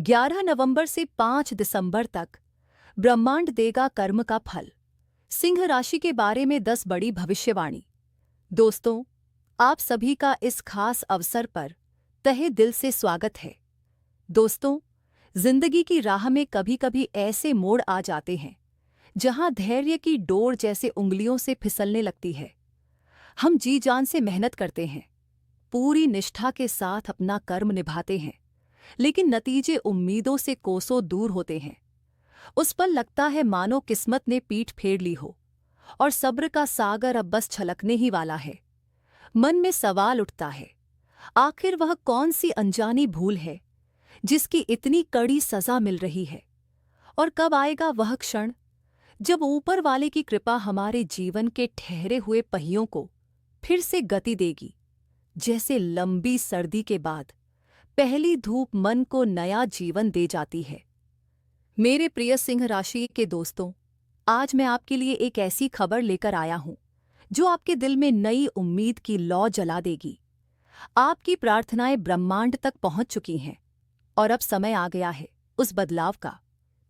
11 नवंबर से 5 दिसंबर तक ब्रह्मांड देगा कर्म का फल। सिंह राशि के बारे में 10 बड़ी भविष्यवाणी। दोस्तों, आप सभी का इस खास अवसर पर तहे दिल से स्वागत है। दोस्तों, जिंदगी की राह में कभी-कभी ऐसे मोड़ आ जाते हैं जहां धैर्य की डोर जैसे उंगलियों से फिसलने लगती है। हम जी जान से मेहनत करते हैं, पूरी निष्ठा के साथ अपना कर्म निभाते हैं, लेकिन नतीजे उम्मीदों से कोसों दूर होते हैं। उस पल लगता है मानो किस्मत ने पीठ फेर ली हो और सब्र का सागर अब बस छलकने ही वाला है। मन में सवाल उठता है, आखिर वह कौन सी अनजानी भूल है जिसकी इतनी कड़ी सजा मिल रही है? और कब आएगा वह क्षण जब ऊपर वाले की कृपा हमारे जीवन के ठहरे हुए पहियों को फिर से गति देगी? जैसे लंबी सर्दी के बाद पहली धूप मन को नया जीवन दे जाती है। मेरे प्रिय सिंह राशि के दोस्तों, आज मैं आपके लिए एक ऐसी खबर लेकर आया हूं जो आपके दिल में नई उम्मीद की लौ जला देगी। आपकी प्रार्थनाएं ब्रह्मांड तक पहुंच चुकी हैं और अब समय आ गया है उस बदलाव का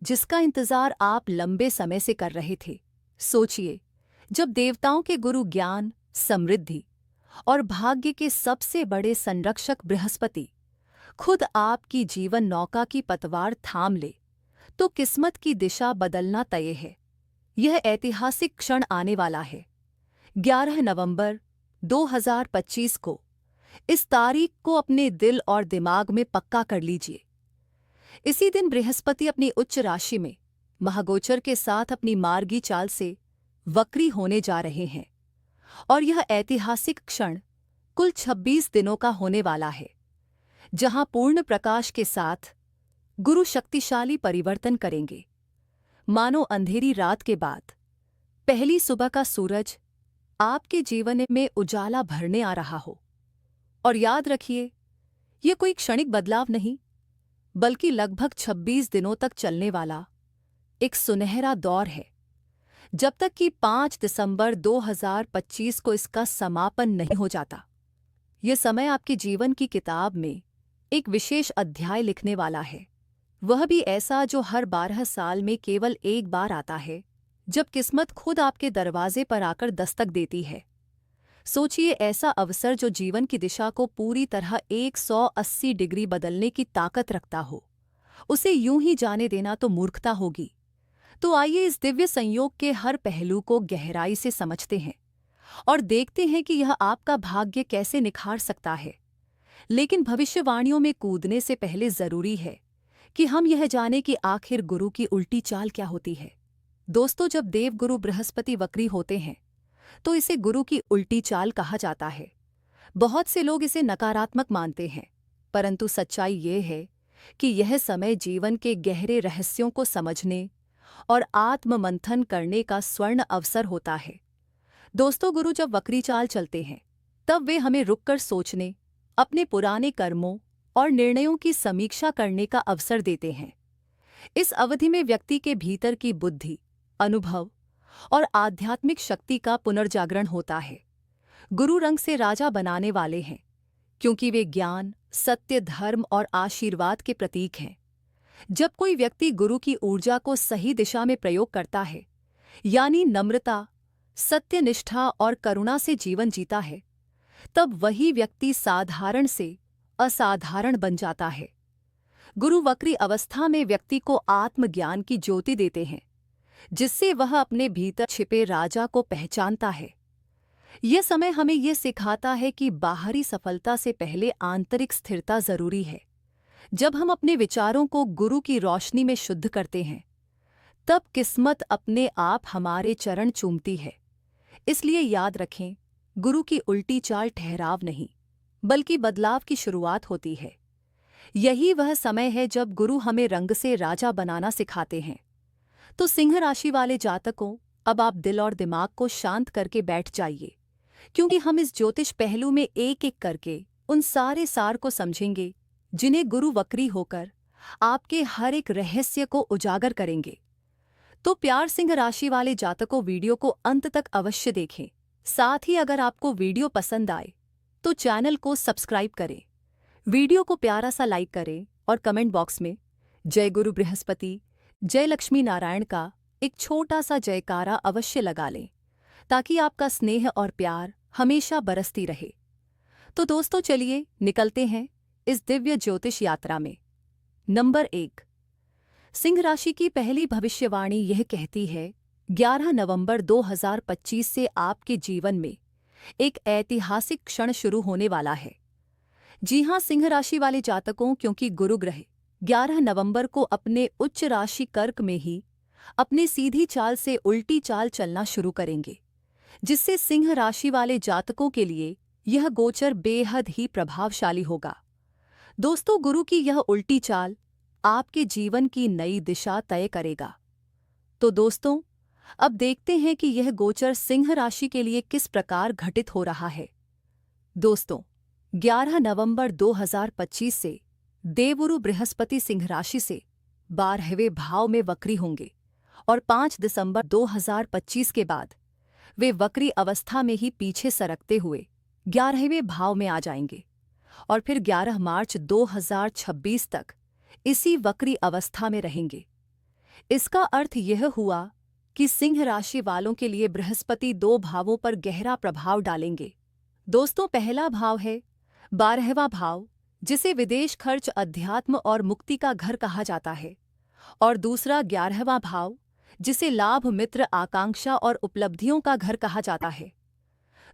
जिसका इंतजार आप लंबे समय से कर रहे थे। सोचिए, जब देवताओं के गुरु ज्ञान, समृद्धि और भाग्य के सबसे बड़े संरक्षक बृहस्पति खुद आपकी जीवन नौका की पतवार थाम ले, तो किस्मत की दिशा बदलना तय है। यह ऐतिहासिक क्षण आने वाला है। 11 नवंबर 2025 को इस तारीख को अपने दिल और दिमाग में पक्का कर लीजिए। इसी दिन बृहस्पति अपनी उच्च राशि में महागोचर के साथ अपनी मार्गी चाल से वक्री होने जा रहे हैं और यह ऐतिहासिक क्षण कुल 26 दिनों का होने वाला है, जहां पूर्ण प्रकाश के साथ गुरु शक्तिशाली परिवर्तन करेंगे। मानो अंधेरी रात के बाद पहली सुबह का सूरज आपके जीवन में उजाला भरने आ रहा हो। और याद रखिए, ये कोई क्षणिक बदलाव नहीं, बल्कि लगभग 26 दिनों तक चलने वाला एक सुनहरा दौर है, जब तक कि 5 दिसंबर 2025 को इसका समापन नहीं हो जाता। यह समय आपके जीवन की किताब में एक विशेष अध्याय लिखने वाला है, वह भी ऐसा जो हर 12 साल में केवल एक बार आता है, जब किस्मत खुद आपके दरवाजे पर आकर दस्तक देती है। सोचिए, ऐसा अवसर जो जीवन की दिशा को पूरी तरह 180 डिग्री बदलने की ताकत रखता हो, उसे यूं ही जाने देना तो मूर्खता होगी। तो आइए इस दिव्य संयोग के हर पहलू को गहराई से समझते हैं और देखते हैं कि यह आपका भाग्य कैसे निखार सकता है। लेकिन भविष्यवाणियों में कूदने से पहले जरूरी है कि हम यह जाने कि आखिर गुरु की उल्टी चाल क्या होती है। दोस्तों, जब देवगुरु बृहस्पति वक्री होते हैं तो इसे गुरु की उल्टी चाल कहा जाता है। बहुत से लोग इसे नकारात्मक मानते हैं, परंतु सच्चाई ये है कि यह समय जीवन के गहरे रहस्यों को समझने और आत्ममंथन करने का स्वर्ण अवसर होता है। दोस्तों, गुरु जब वक्री चाल चलते हैं तब वे हमें रुककर सोचने, अपने पुराने कर्मों और निर्णयों की समीक्षा करने का अवसर देते हैं। इस अवधि में व्यक्ति के भीतर की बुद्धि, अनुभव और आध्यात्मिक शक्ति का पुनर्जागरण होता है। गुरु रंग से राजा बनाने वाले हैं, क्योंकि वे ज्ञान, सत्य, धर्म और आशीर्वाद के प्रतीक हैं। जब कोई व्यक्ति गुरु की ऊर्जा को सही दिशा में प्रयोग करता है, यानी नम्रता, सत्यनिष्ठा और करुणा से जीवन जीता है, तब वही व्यक्ति साधारण से असाधारण बन जाता है। गुरु वक्री अवस्था में व्यक्ति को आत्मज्ञान की ज्योति देते हैं, जिससे वह अपने भीतर छिपे राजा को पहचानता है। यह समय हमें यह सिखाता है कि बाहरी सफलता से पहले आंतरिक स्थिरता जरूरी है। जब हम अपने विचारों को गुरु की रोशनी में शुद्ध करते हैं, तब किस्मत अपने आप हमारे चरण चूमती है। इसलिए याद रखें, गुरु की उल्टी चाल ठहराव नहीं, बल्कि बदलाव की शुरुआत होती है। यही वह समय है जब गुरु हमें रंग से राजा बनाना सिखाते हैं। तो सिंह राशि वाले जातकों, अब आप दिल और दिमाग को शांत करके बैठ जाइए, क्योंकि हम इस ज्योतिष पहलू में एक एक करके उन सारे सार को समझेंगे जिन्हें गुरु वक्री होकर आपके हर एक रहस्य को उजागर करेंगे। तो प्यार सिंह राशि वाले जातकों, वीडियो को अंत तक अवश्य देखें। साथ ही अगर आपको वीडियो पसंद आए तो चैनल को सब्सक्राइब करें, वीडियो को प्यारा सा लाइक करें और कमेंट बॉक्स में जय गुरु बृहस्पति, जय लक्ष्मी नारायण का एक छोटा सा जयकारा अवश्य लगा लें, ताकि आपका स्नेह और प्यार हमेशा बरसती रहे। तो दोस्तों चलिए निकलते हैं इस दिव्य ज्योतिष यात्रा में। नंबर 1, सिंह राशि की पहली भविष्यवाणी यह कहती है 11 नवंबर 2025 से आपके जीवन में एक ऐतिहासिक क्षण शुरू होने वाला है। जी हां, सिंह राशि वाले जातकों, क्योंकि गुरु ग्रह 11 नवंबर को अपने उच्च राशि कर्क में ही अपने सीधी चाल से उल्टी चाल चलना शुरू करेंगे, जिससे सिंह राशि वाले जातकों के लिए यह गोचर बेहद ही प्रभावशाली होगा। दोस्तों, गुरु की यह उल्टी चाल आपके जीवन की नई दिशा तय करेगा। तो दोस्तों, अब देखते हैं कि यह गोचर सिंह राशि के लिए किस प्रकार घटित हो रहा है। दोस्तों, 11 नवंबर 2025 से देवगुरु बृहस्पति सिंह राशि से 12वें भाव में वक्री होंगे और 5 दिसंबर 2025 के बाद वे वक्री अवस्था में ही पीछे सरकते हुए 11वें भाव में आ जाएंगे और फिर 11 मार्च 2026 तक इसी वक्री अवस्था में रहेंगे। इसका अर्थ यह हुआ कि सिंह राशि वालों के लिए बृहस्पति 2 भावों पर गहरा प्रभाव डालेंगे। दोस्तों, पहला भाव है 12वां भाव, जिसे विदेश खर्च, अध्यात्म और मुक्ति का घर कहा जाता है, और दूसरा 11वां भाव, जिसे लाभ, मित्र, आकांक्षा और उपलब्धियों का घर कहा जाता है।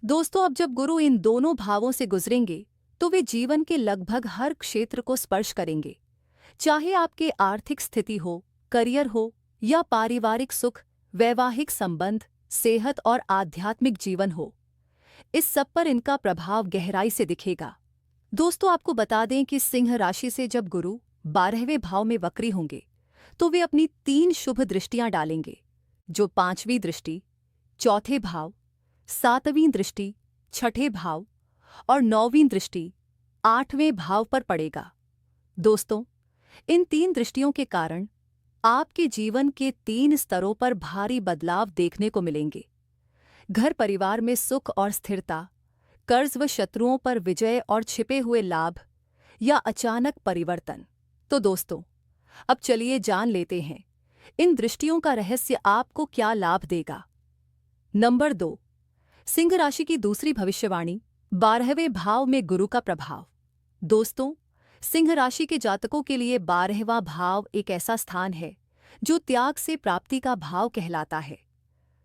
दोस्तों, अब जब गुरु इन दोनों भावों से गुजरेंगे तो वे जीवन के लगभग हर क्षेत्र को स्पर्श करेंगे, चाहे आपके आर्थिक स्थिति हो, करियर हो या पारिवारिक सुख, वैवाहिक संबंध, सेहत और आध्यात्मिक जीवन हो। इस सब पर इनका प्रभाव गहराई से दिखेगा। दोस्तों, आपको बता दें कि सिंह राशि से जब गुरु 12वें भाव में वक्री होंगे तो वे अपनी 3 शुभ दृष्टियां डालेंगे, जो 5वीं दृष्टि, चौथे भाव, 7वीं दृष्टि, छठे भाव और 9वीं दृष्टि 8वें भाव पर पड़ेगा। दोस्तों, इन 3 दृष्टियों के कारण आपके जीवन के 3 स्तरों पर भारी बदलाव देखने को मिलेंगे। घर परिवार में सुख और स्थिरता, कर्ज व शत्रुओं पर विजय और छिपे हुए लाभ या अचानक परिवर्तन। तो दोस्तों, अब चलिए जान लेते हैं इन दृष्टियों का रहस्य आपको क्या लाभ देगा। नंबर 2, सिंह राशि की दूसरी भविष्यवाणी, 12वें भाव में गुरु का प्रभाव। दोस्तों, सिंह राशि के जातकों के लिए 12वां भाव एक ऐसा स्थान है जो त्याग से प्राप्ति का भाव कहलाता है।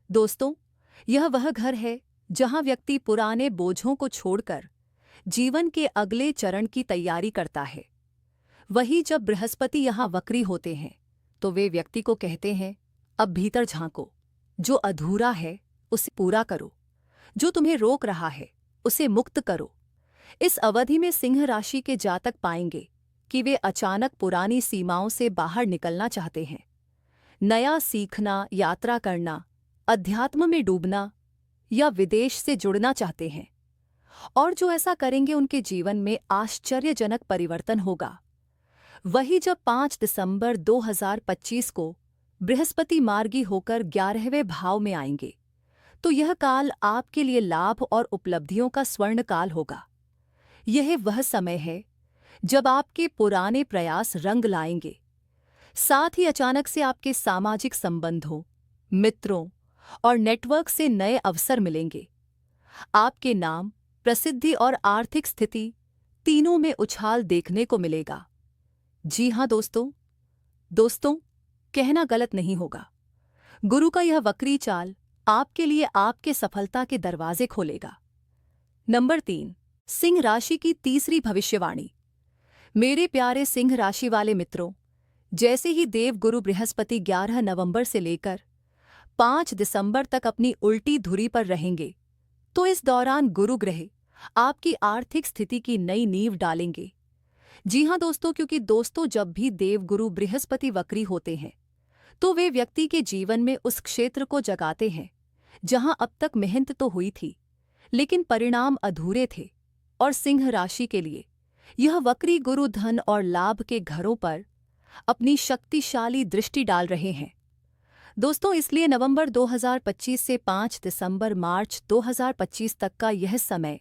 दोस्तों, यह वह घर है जहां व्यक्ति पुराने बोझों को छोड़कर जीवन के अगले चरण की तैयारी करता है। वहीं जब बृहस्पति यहां वक्री होते हैं तो वे व्यक्ति को कहते हैं, अब भीतर झांको, जो अधूरा है उसे पूरा करो, जो तुम्हें रोक रहा है उसे मुक्त करो। इस अवधि में सिंह राशि के जातक पाएंगे कि वे अचानक पुरानी सीमाओं से बाहर निकलना चाहते हैं, नया सीखना, यात्रा करना, अध्यात्म में डूबना या विदेश से जुड़ना चाहते हैं, और जो ऐसा करेंगे उनके जीवन में आश्चर्यजनक परिवर्तन होगा। वही जब 5 दिसंबर 2025 को बृहस्पति मार्गी होकर 11वें भाव में आएंगे तो यह काल आपके लिए लाभ और उपलब्धियों का स्वर्ण काल होगा। यह वह समय है जब आपके पुराने प्रयास रंग लाएंगे, साथ ही अचानक से आपके सामाजिक संबंधों, मित्रों और नेटवर्क से नए अवसर मिलेंगे। आपके नाम, प्रसिद्धि और आर्थिक स्थिति तीनों में उछाल देखने को मिलेगा। जी हां दोस्तों, कहना गलत नहीं होगा, गुरु का यह वक्री चाल आपके लिए आपके सफलता के दरवाजे खोलेगा। नंबर 3, सिंह राशि की तीसरी भविष्यवाणी। मेरे प्यारे सिंह राशि वाले मित्रों, जैसे ही देव गुरु बृहस्पति 11 नवंबर से लेकर 5 दिसंबर तक अपनी उल्टी धुरी पर रहेंगे, तो इस दौरान गुरु ग्रह आपकी आर्थिक स्थिति की नई नींव डालेंगे। जी हां दोस्तों, क्योंकि दोस्तों जब भी देवगुरु बृहस्पति वक्री होते हैं तो वे व्यक्ति के जीवन में उस क्षेत्र को जगाते हैं जहां अब तक मेहनत तो हुई थी लेकिन परिणाम अधूरे थे, और सिंह राशि के लिए यह वक्री गुरु धन और लाभ के घरों पर अपनी शक्तिशाली दृष्टि डाल रहे हैं। दोस्तों, इसलिए नवंबर 2025 से 5 दिसंबर मार्च 2025 तक का यह समय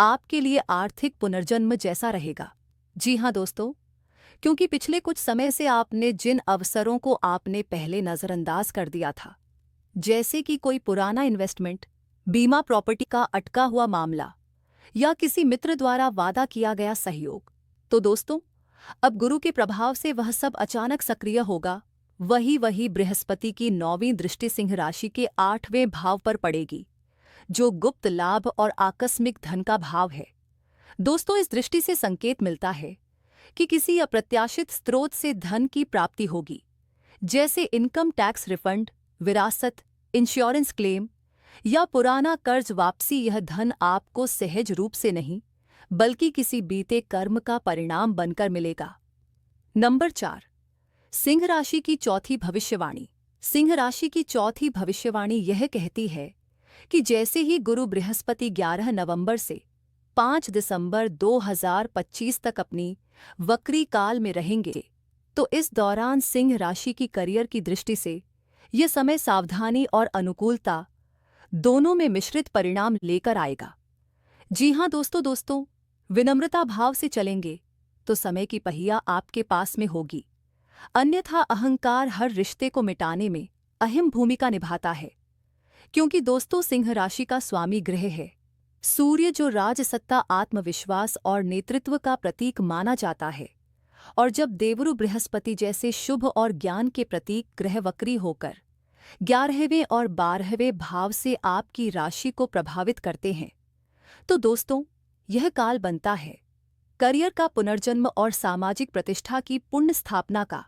आपके लिए आर्थिक पुनर्जन्म जैसा रहेगा। जी हां दोस्तों, क्योंकि पिछले कुछ समय से आपने जिन अवसरों को आपने पहले नज़रअंदाज कर दिया था, जैसे कि कोई पुराना इन्वेस्टमेंट, बीमा प्रॉपर्टी का अटका हुआ मामला या किसी मित्र द्वारा वादा किया गया सहयोग, तो दोस्तों अब गुरु के प्रभाव से वह सब अचानक सक्रिय होगा। वही बृहस्पति की 9वीं दृष्टि सिंह राशि के 8वें भाव पर पड़ेगी, जो गुप्त लाभ और आकस्मिक धन का भाव है। दोस्तों, इस दृष्टि से संकेत मिलता है कि किसी अप्रत्याशित स्रोत से धन की प्राप्ति होगी, जैसे इनकम टैक्स रिफंड, विरासत, इंश्योरेंस क्लेम या पुराना कर्ज वापसी। यह धन आपको सहज रूप से नहीं, बल्कि किसी बीते कर्म का परिणाम बनकर मिलेगा। नंबर 4, सिंह राशि की चौथी भविष्यवाणी। सिंह राशि की चौथी भविष्यवाणी यह कहती है कि जैसे ही गुरु बृहस्पति 11 नवंबर से 5 दिसंबर 2025 तक अपनी वक्री काल में रहेंगे, तो इस दौरान सिंह राशि की करियर की दृष्टि से यह समय सावधानी और अनुकूलता दोनों में मिश्रित परिणाम लेकर आएगा। जी हाँ दोस्तों, विनम्रता भाव से चलेंगे तो समय की पहिया आपके पास में होगी, अन्यथा अहंकार हर रिश्ते को मिटाने में अहम भूमिका निभाता है। क्योंकि दोस्तों, सिंह राशि का स्वामी ग्रह है सूर्य, जो राजसत्ता, आत्मविश्वास और नेतृत्व का प्रतीक माना जाता है। और जब देवरु बृहस्पति जैसे शुभ और ज्ञान के प्रतीक ग्रह वक्री होकर 11वें और 12वें भाव से आपकी राशि को प्रभावित करते हैं, तो दोस्तों यह काल बनता है करियर का पुनर्जन्म और सामाजिक प्रतिष्ठा की पुण्य स्थापना का।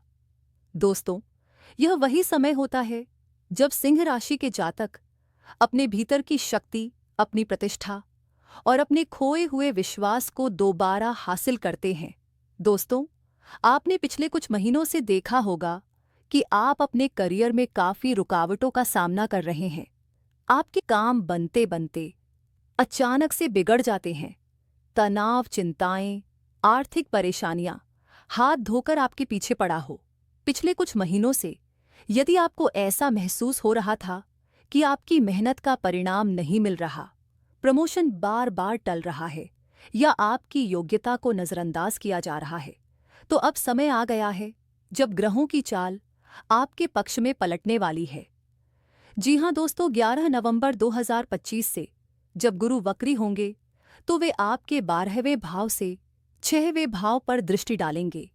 दोस्तों, यह वही समय होता है जब सिंह राशि के जातक अपने भीतर की शक्ति, अपनी प्रतिष्ठा और अपने खोए हुए विश्वास को दोबारा हासिल करते हैं। दोस्तों, आपने पिछले कुछ महीनों से देखा होगा कि आप अपने करियर में काफी रुकावटों का सामना कर रहे हैं। आपके काम बनते बनते अचानक से बिगड़ जाते हैं। तनाव, चिंताएं, आर्थिक परेशानियां हाथ धोकर आपके पीछे पड़ा हो। पिछले कुछ महीनों से यदि आपको ऐसा महसूस हो रहा था कि आपकी मेहनत का परिणाम नहीं मिल रहा, प्रमोशन बार बार टल रहा है या आपकी योग्यता को नजरअंदाज किया जा रहा है, तो अब समय आ गया है जब ग्रहों की चाल आपके पक्ष में पलटने वाली है। जी हां दोस्तों, 11 नवंबर 2025 से जब गुरु वक्री होंगे, तो वे आपके 12वें भाव से 6वें भाव पर दृष्टि डालेंगे।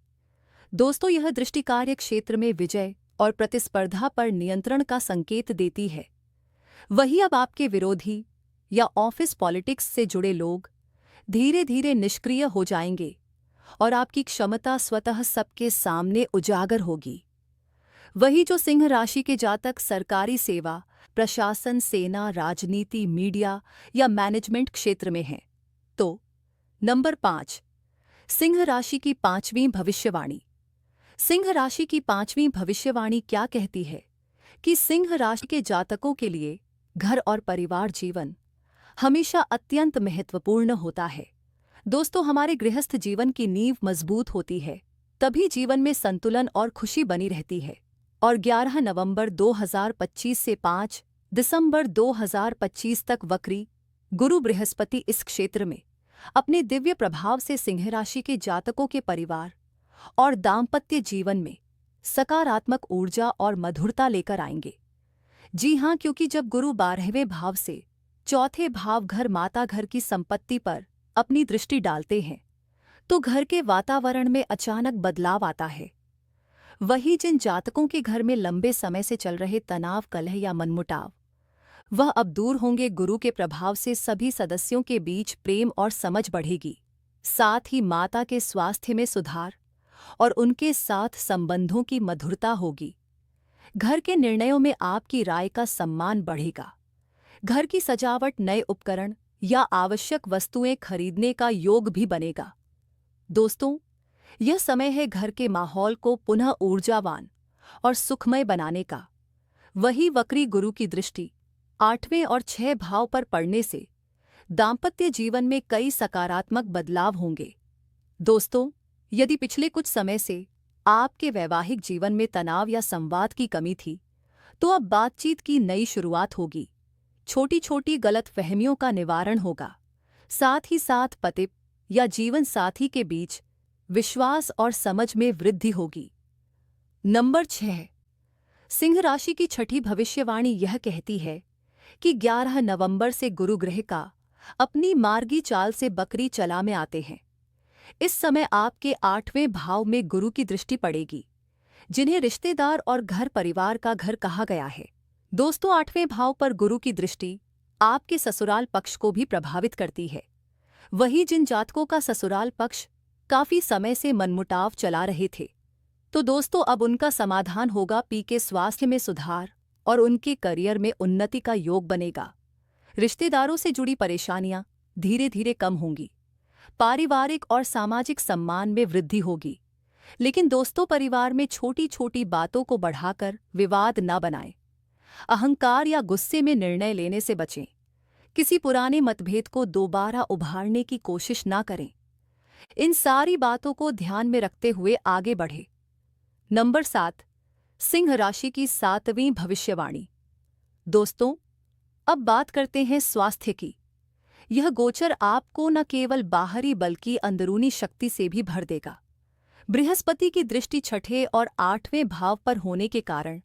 दोस्तों, यह दृष्टि कार्य क्षेत्र में विजय और प्रतिस्पर्धा पर नियंत्रण का संकेत देती है। वही अब आपके विरोधी या ऑफिस पॉलिटिक्स से जुड़े लोग धीरे धीरे निष्क्रिय हो जाएंगे और आपकी क्षमता स्वतः सबके सामने उजागर होगी। वही जो सिंह राशि के जातक सरकारी सेवा, प्रशासन, सेना, राजनीति, मीडिया या मैनेजमेंट क्षेत्र में हैं, तो नंबर 5, सिंह राशि की 5वीं भविष्यवाणी। सिंह राशि की 5वीं भविष्यवाणी क्या कहती है कि सिंह राशि के जातकों के लिए घर और परिवार जीवन हमेशा अत्यंत महत्वपूर्ण होता है। दोस्तों, हमारे गृहस्थ जीवन की नींव मजबूत होती है, तभी जीवन में संतुलन और खुशी बनी रहती है। और 11 नवंबर 2025 से 5 दिसंबर 2025 तक वक्री गुरु बृहस्पति इस क्षेत्र में अपने दिव्य प्रभाव से सिंह राशि के जातकों के परिवार और दाम्पत्य जीवन में सकारात्मक ऊर्जा और मधुरता लेकर आएंगे। जी हां, क्योंकि जब गुरु 12वें भाव से चौथे भाव घर, माता घर की संपत्ति पर अपनी दृष्टि डालते हैं, तो घर के वातावरण में अचानक बदलाव आता है। वही जिन जातकों के घर में लंबे समय से चल रहे तनाव, कलह या मनमुटाव, वह अब दूर होंगे। गुरु के प्रभाव से सभी सदस्यों के बीच प्रेम और समझ बढ़ेगी। साथ ही माता के स्वास्थ्य में सुधार और उनके साथ संबंधों की मधुरता होगी। घर के निर्णयों में आपकी राय का सम्मान बढ़ेगा। घर की सजावट, नए उपकरण या आवश्यक वस्तुएं खरीदने का योग भी बनेगा। दोस्तों, यह समय है घर के माहौल को पुनः ऊर्जावान और सुखमय बनाने का। वही वक्री गुरु की दृष्टि 8वें और 6 भाव पर पड़ने से दाम्पत्य जीवन में कई सकारात्मक बदलाव होंगे। दोस्तों, यदि पिछले कुछ समय से आपके वैवाहिक जीवन में तनाव या संवाद की कमी थी, तो अब बातचीत की नई शुरुआत होगी। छोटी छोटी गलतफहमियों का निवारण होगा। साथ ही साथ पति या जीवन साथी के बीच विश्वास और समझ में वृद्धि होगी। नंबर 6, सिंह राशि की छठी भविष्यवाणी यह कहती है कि 11 नवंबर से गुरु ग्रह का अपनी मार्गी चाल से बकरी चला में आते हैं। इस समय आपके 8वें भाव में गुरु की दृष्टि पड़ेगी, जिन्हें रिश्तेदार और घर परिवार का घर कहा गया है। दोस्तों, 8वें भाव पर गुरु की दृष्टि आपके ससुराल पक्ष को भी प्रभावित करती है। वही जिन जातकों का ससुराल पक्ष काफी समय से मनमुटाव चला रहे थे, तो दोस्तों अब उनका समाधान होगा। पी के स्वास्थ्य में सुधार और उनके करियर में उन्नति का योग बनेगा। रिश्तेदारों से जुड़ी परेशानियां धीरे धीरे कम होंगी। पारिवारिक और सामाजिक सम्मान में वृद्धि होगी। लेकिन दोस्तों, परिवार में छोटी छोटी बातों को बढ़ाकर विवाद न बनाएं। अहंकार या गुस्से में निर्णय लेने से बचें। किसी पुराने मतभेद को दोबारा उभारने की कोशिश ना करें। इन सारी बातों को ध्यान में रखते हुए आगे बढ़ें। नंबर 7, सिंह राशि की 7वीं भविष्यवाणी। दोस्तों, अब बात करते हैं स्वास्थ्य की। यह गोचर आपको न केवल बाहरी बल्कि अंदरूनी शक्ति से भी भर देगा। बृहस्पति की दृष्टि 6ठे और 8वें भाव पर होने के कारण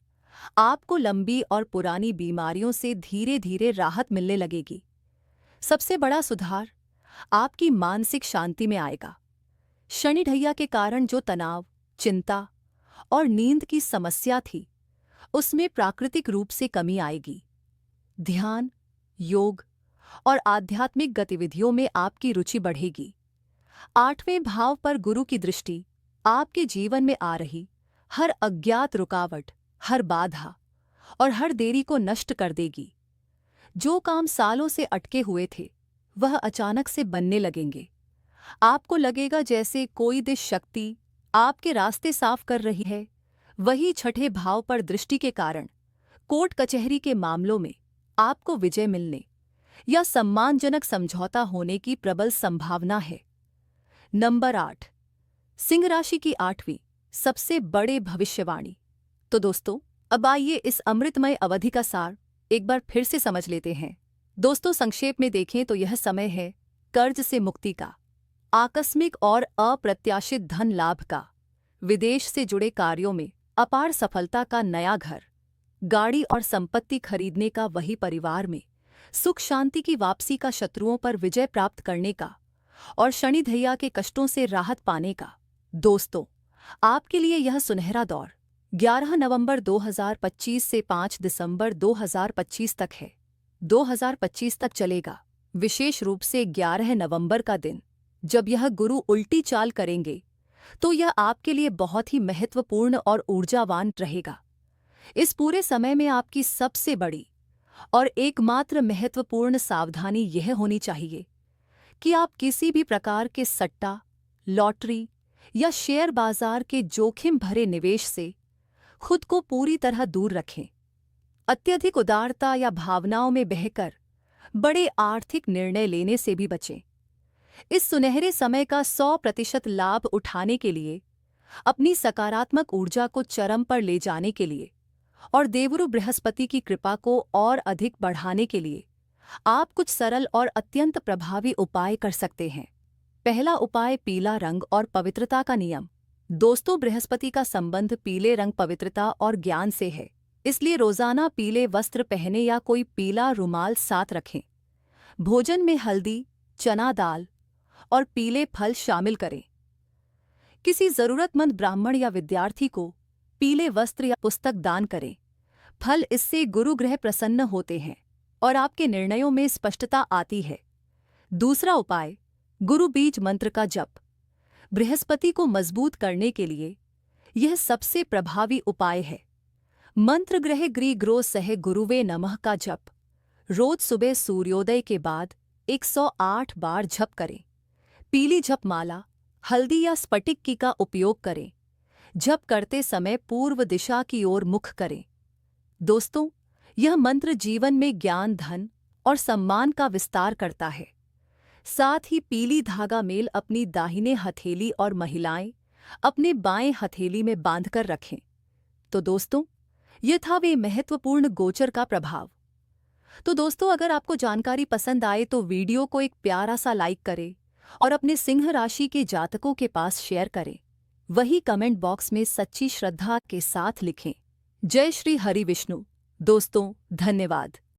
आपको लंबी और पुरानी बीमारियों से धीरे धीरे राहत मिलने लगेगी। सबसे बड़ा सुधार आपकी मानसिक शांति में आएगा। शनि ढैया के कारण जो तनाव, चिंता और नींद की समस्या थी, उसमें प्राकृतिक रूप से कमी आएगी। ध्यान, योग और आध्यात्मिक गतिविधियों में आपकी रुचि बढ़ेगी। 8वें भाव पर गुरु की दृष्टि आपके जीवन में आ रही हर अज्ञात रुकावट, हर बाधा और हर देरी को नष्ट कर देगी। जो काम सालों से अटके हुए थे, वह अचानक से बनने लगेंगे। आपको लगेगा जैसे कोई दिव्य शक्ति आपके रास्ते साफ कर रही है। वही 6ठे भाव पर दृष्टि के कारण कोर्ट कचहरी के मामलों में आपको विजय मिलने या सम्मानजनक समझौता होने की प्रबल संभावना है। नंबर 8, सिंह राशि की 8वीं सबसे बड़े भविष्यवाणी। तो दोस्तों, अब आइए इस अमृतमय अवधि का सार एक बार फिर से समझ लेते हैं। दोस्तों, संक्षेप में देखें तो यह समय है कर्ज से मुक्ति का, आकस्मिक और अप्रत्याशित धन लाभ का, विदेश से जुड़े कार्यों में अपार सफलता का, नया घर, गाड़ी और संपत्ति खरीदने का, वही परिवार में सुख शांति की वापसी का, शत्रुओं पर विजय प्राप्त करने का और शनि ढैया के कष्टों से राहत पाने का। दोस्तों, आपके लिए यह सुनहरा दौर 11 नवंबर 2025 से 5 दिसंबर 2025 तक है। 2025 तक चलेगा। विशेष रूप से 11 नवंबर का दिन, जब यह गुरु उल्टी चाल करेंगे, तो यह आपके लिए बहुत ही महत्वपूर्ण और ऊर्जावान रहेगा। इस पूरे समय में आपकी सबसे बड़ी और एकमात्र महत्वपूर्ण सावधानी यह होनी चाहिए कि आप किसी भी प्रकार के सट्टा, लॉटरी या शेयर बाजार के जोखिम भरे निवेश से खुद को पूरी तरह दूर रखें। अत्यधिक उदारता या भावनाओं में बहकर बड़े आर्थिक निर्णय लेने से भी बचें। इस सुनहरे समय का 100% लाभ उठाने के लिए, अपनी सकारात्मक ऊर्जा को चरम पर ले जाने के लिए और देवगुरु बृहस्पति की कृपा को और अधिक बढ़ाने के लिए आप कुछ सरल और अत्यंत प्रभावी उपाय कर सकते हैं। पहला उपाय, पीला रंग और पवित्रता का नियम। दोस्तों, बृहस्पति का संबंध पीले रंग, पवित्रता और ज्ञान से है, इसलिए रोजाना पीले वस्त्र पहने या कोई पीला रुमाल साथ रखें। भोजन में हल्दी, चना दाल और पीले फल शामिल करें। किसी जरूरतमंद ब्राह्मण या विद्यार्थी को पीले वस्त्र या पुस्तक दान करें। फल इससे गुरु ग्रह प्रसन्न होते हैं और आपके निर्णयों में स्पष्टता आती है। दूसरा उपाय, गुरु बीज मंत्र का जप। बृहस्पति को मजबूत करने के लिए यह सबसे प्रभावी उपाय है। मंत्र ग्रह ग्री ग्रो सह गुरुवे नमः का जप रोज सुबह सूर्योदय के बाद 108 बार जप करें। पीली जप माला, हल्दी या स्फटिक की का उपयोग करें। जप करते समय पूर्व दिशा की ओर मुख करें। दोस्तों, यह मंत्र जीवन में ज्ञान, धन और सम्मान का विस्तार करता है। साथ ही पीली धागा मेल अपनी दाहिने हथेली और महिलाएं अपने बाएं हथेली में बांधकर रखें। तो दोस्तों, यह था वे महत्वपूर्ण गोचर का प्रभाव। तो दोस्तों, अगर आपको जानकारी पसंद आए तो वीडियो को एक प्यारा सा लाइक करें और अपने सिंह राशि के जातकों के पास शेयर करें। वही कमेंट बॉक्स में सच्ची श्रद्धा के साथ लिखें। जय श्री हरि विष्णु। दोस्तों, धन्यवाद।